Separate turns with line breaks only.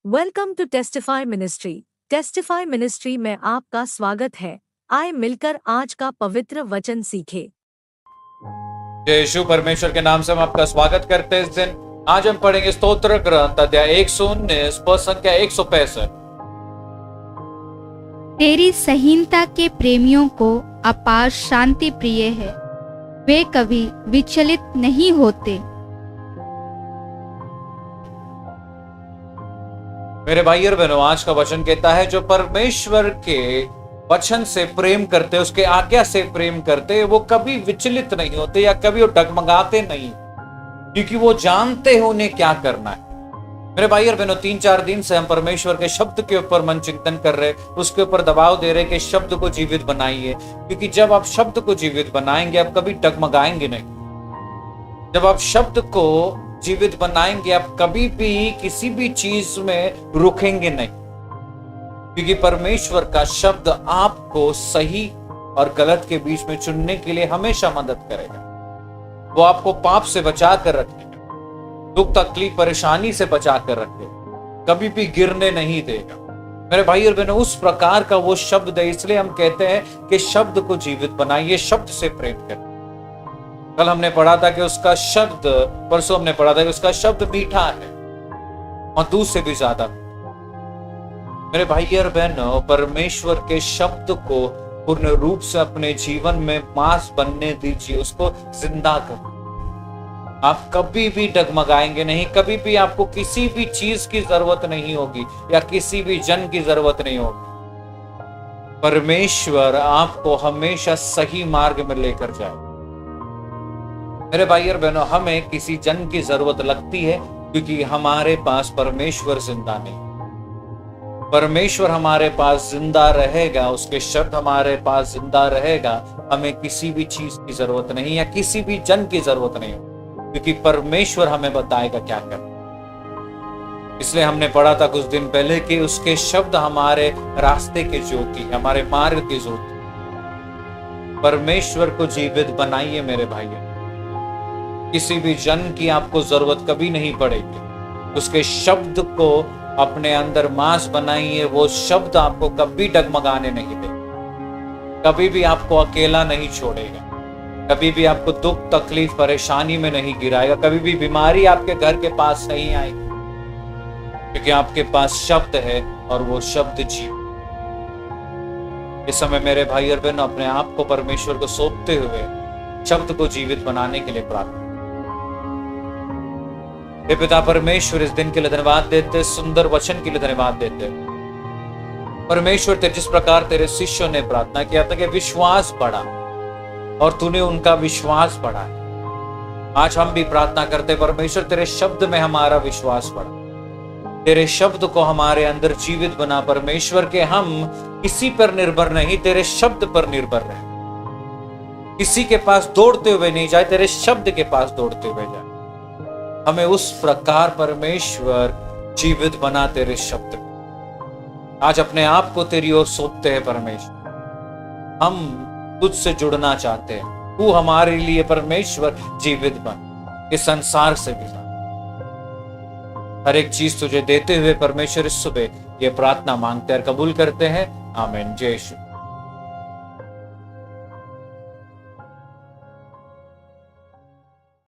Welcome to testify ministry. Testify ministry में आपका स्वागत है। आए मिलकर आज का पवित्र वचन सीखे।
जय यीशु। परमेश्वर के नाम से हम आपका स्वागत करते हैं। इस दिन आज हम पढ़ेंगे स्तोत्र ग्रंथ अध्याय 119 पद संख्या 165।
तेरी संहीनता के प्रेमियों को अपार शांति प्रिय है, वे कभी विचलित नहीं होते।
मेरे भाई और बहनों, आज का वचन कहता है जो परमेश्वर के वचन से प्रेम करते, उसके आज्ञा से प्रेम करते, वो कभी विचलित नहीं होते या कभी वो डगमगाते नहीं, क्योंकि वो जानते हैं उन्हें क्या करना है। मेरे भाई और बहनों, 3-4 दिन से हम परमेश्वर के शब्द के ऊपर मन चिंतन कर रहे, उसके ऊपर दबाव दे रहे कि शब्द को जीवित बनाइए, क्योंकि जब आप शब्द को जीवित बनाएंगे आप कभी डगमगाएंगे नहीं। जब आप शब्द को जीवित बनाएंगे आप कभी भी किसी भी चीज में रुकेंगे नहीं, क्योंकि परमेश्वर का शब्द आपको सही और गलत के बीच में चुनने के लिए हमेशा मदद करेगा। वो आपको पाप से बचा कर रखेगा, दुख तकलीफ परेशानी से बचा कर रखेगा, कभी भी गिरने नहीं देगा। मेरे भाई और बहनों, उस प्रकार का वो शब्द है, इसलिए हम कहते हैं कि शब्द को जीवित बनाइए, शब्द से प्रेम करें। कल हमने पढ़ा था कि उसका शब्द, परसों हमने पढ़ा था कि उसका शब्द मीठा है और दूध से भी ज्यादा। मेरे भाई और बहनों, परमेश्वर के शब्द को पूर्ण रूप से अपने जीवन में मांस बनने दीजिए, उसको जिंदा करो। आप कभी भी डगमगाएंगे नहीं, कभी भी आपको किसी भी चीज की जरूरत नहीं होगी या किसी भी जन की जरूरत नहीं होगी। परमेश्वर आपको हमेशा सही मार्ग में लेकर जाए। मेरे भाई और बहनों, हमें किसी जन की जरूरत लगती है क्योंकि हमारे पास परमेश्वर जिंदा नहीं। परमेश्वर हमारे पास जिंदा रहेगा, उसके शब्द हमारे पास जिंदा रहेगा, हमें किसी भी चीज की जरूरत नहीं या किसी भी जन की जरूरत नहीं, क्योंकि परमेश्वर हमें बताएगा क्या करना। इसलिए हमने पढ़ा था कुछ दिन पहले कि उसके शब्द हमारे रास्ते के ज्योति, हमारे मार्ग की ज्योति। परमेश्वर को जीवित बनाइए मेरे भाइयों, किसी भी जन की आपको जरूरत कभी नहीं पड़ेगी। उसके शब्द को अपने अंदर मांस बनाइए, वो शब्द आपको कभी डगमगाने नहीं देगा, कभी भी आपको अकेला नहीं छोड़ेगा, कभी भी आपको दुख तकलीफ परेशानी में नहीं गिराएगा, कभी भी बीमारी आपके घर के पास नहीं आएगी, क्योंकि आपके पास शब्द है और वो शब्द जीव। इस समय मेरे भाई और बहन, अपने आप को परमेश्वर को सौंपते हुए शब्द को जीवित बनाने के लिए प्रार्थना। हे पिता परमेश्वर, इस दिन के लिए धन्यवाद देते, सुंदर वचन के लिए धन्यवाद देते। परमेश्वर, तेरे जिस प्रकार तेरे शिष्यों ने प्रार्थना किया था कि विश्वास बढ़ा और तूने उनका विश्वास बढ़ाया, आज हम भी प्रार्थना करते परमेश्वर, तेरे शब्द में हमारा विश्वास बढ़ा, तेरे शब्द को हमारे अंदर जीवित बना परमेश्वर, के हम किसी पर निर्भर नहीं, तेरे शब्द पर निर्भर रहे, किसी के पास दौड़ते हुए नहीं जाए, तेरे शब्द के पास दौड़ते हुए जाए। हमें उस प्रकार परमेश्वर जीवित बना तेरे शब्द। आज अपने आप को तेरी ओर सौंपते हैं परमेश्वर, हम तुझसे जुड़ना चाहते हैं, तू हमारे लिए परमेश्वर जीवित बन, इस संसार से भी हर एक चीज तुझे देते हुए परमेश्वर इस सुबह ये प्रार्थना मांगते और कबूल करते हैं। आमीन। जय यीशु।